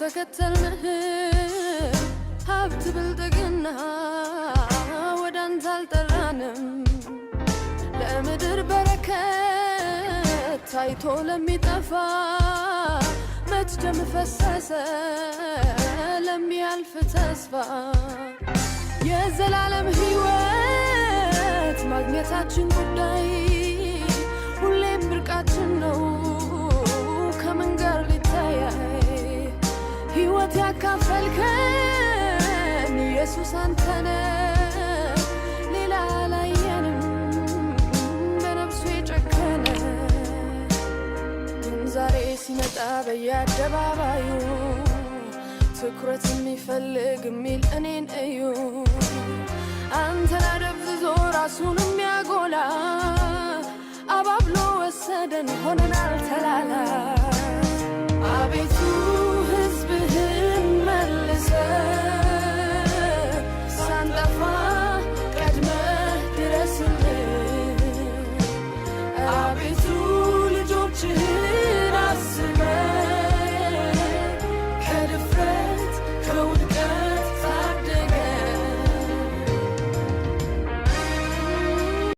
አልተከተልንህ ሀብት ብልጥግና ወዳንተ አልጠራንም ለምድር በረከት ታይቶ ለሚጠፋ መች ደም ፈሰሰ ለሚያልፍ ተስፋ የዘላለም ሕይወት ማግኘታችን ጉዳይ ሁሌም ብርቃችን ነው ከምን ጋር ሊታይ ሕይወት ያካፈልከን ኢየሱስ አንተነ ሌላ አላየንም በነፍሱ የጨከነ ግን ዛሬ ሲመጣ በየአደባባዩ ትኩረት የሚፈልግ የሚል እኔን እዩ አንተን አደብዝዞ ራሱን የሚያጎላ አባብሎ ወሰደን ሆነናል ተላላ አቤቱ ሕዝብህን መልሰ ሳንጠፋ ቀድመህ ድረስልን አቤቱ